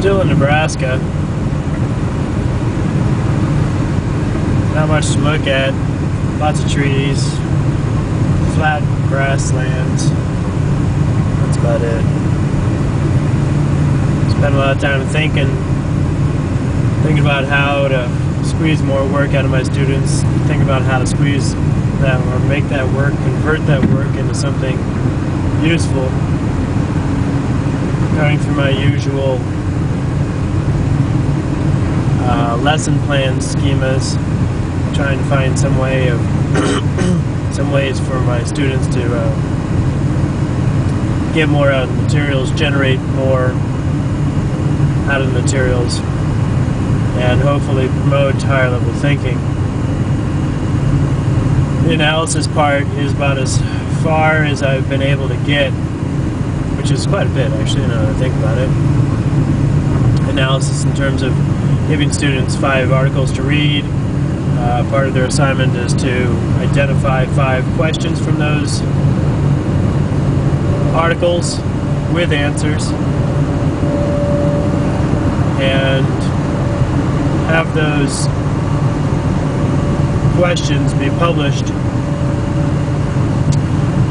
Still in Nebraska. Not much to look at. Lots of trees, flat grasslands. That's about it. Spent a lot of time thinking about how to squeeze more work out of my students, think about how to squeeze that or make that work, convert that work into something useful. Going through my usual lesson plan schemas, trying to find some way of some ways for my students to get more out of the materials, generate more out of the materials, and hopefully promote higher level thinking. The analysis part is about as far as I've been able to get, which is quite a bit actually now that I think about it. Analysis in terms of giving students 5 articles to read. Part of their assignment is to identify 5 questions from those articles with answers and have those questions be published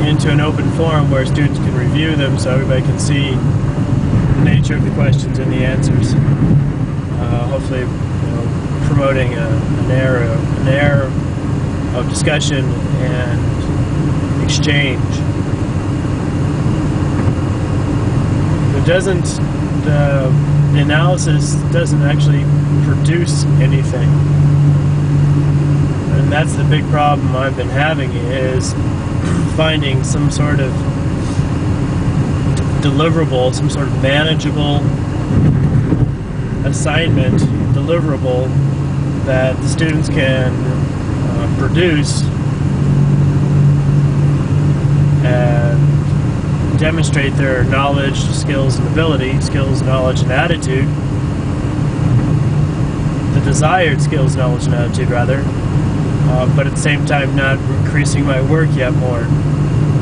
into an open forum where students can review them so everybody can see the nature of the questions and the answers. Hopefully, promoting an air of discussion and exchange. The analysis doesn't actually produce anything. And that's the big problem I've been having, is finding some sort of deliverable, some sort of manageable assignment, deliverable that the students can produce and demonstrate their knowledge, skills, and ability, skills, knowledge, and attitude, the desired skills, knowledge, and attitude rather, but at the same time not increasing my work yet more.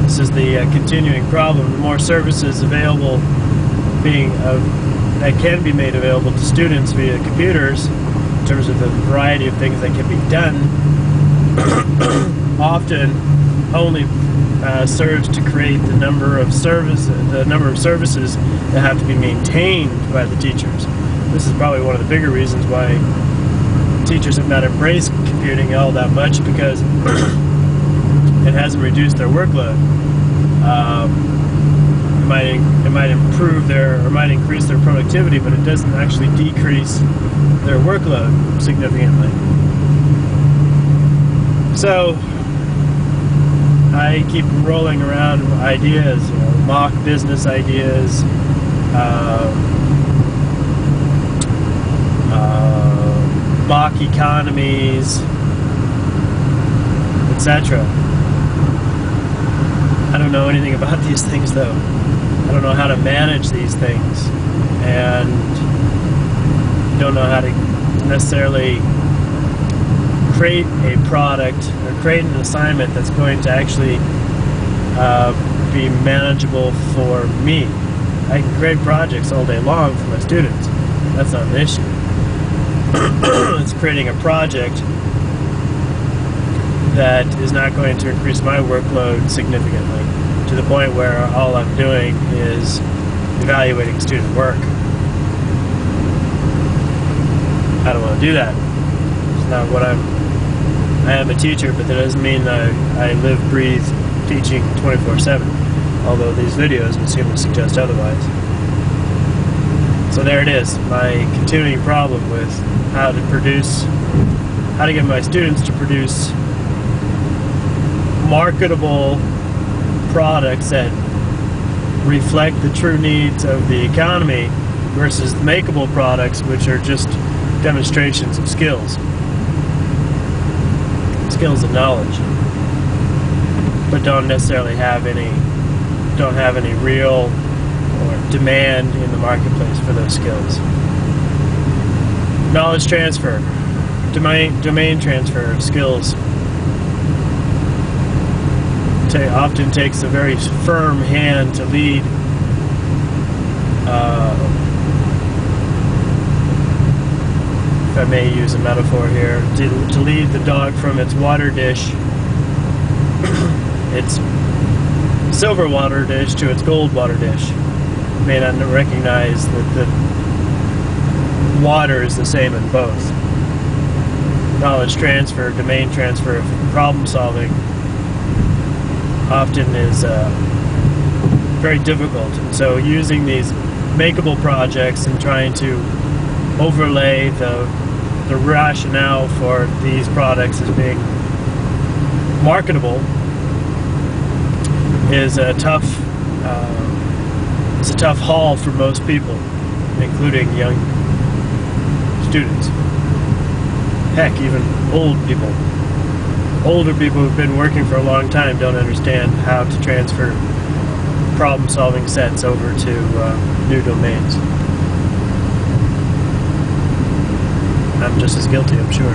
This is the continuing problem. The more services available that can be made available to students via computers, in terms of the variety of things that can be done, often only serves to create the number of services that have to be maintained by the teachers. This is probably one of the bigger reasons why teachers have not embraced computing all that much, because it hasn't reduced their workload. It might improve or might increase their productivity, but it doesn't actually decrease their workload significantly. So I keep rolling around ideas, mock business ideas, mock economies, etc. I don't know anything about these things though. I don't know how to manage these things, and don't know how to necessarily create a product or create an assignment that's going to actually be manageable for me. I can create projects all day long for my students. That's not an issue. It's creating a project that is not going to increase my workload significantly, to the point where all I'm doing is evaluating student work. I don't want to do that. It's not what I am a teacher, but that doesn't mean that I live, breathe teaching 24/7, although these videos would seem to suggest otherwise. So there it is, my continuing problem with how to get my students to produce marketable products that reflect the true needs of the economy versus makeable products which are just demonstrations of skills and knowledge, but don't necessarily have any real or demand in the marketplace for those skills. Knowledge transfer, domain transfer of skills often takes a very firm hand to lead I may use a metaphor here, to lead the dog from its water dish, its silver water dish, to its gold water dish. You may not recognize that the water is the same in both. Knowledge transfer, domain transfer, problem solving often is very difficult. So using these makeable projects and trying to overlay the rationale for these products as being marketable is a tough haul for most people, including young students. Heck, even old people. Older people who've been working for a long time don't understand how to transfer problem-solving sets over to new domains. I'm just as guilty, I'm sure.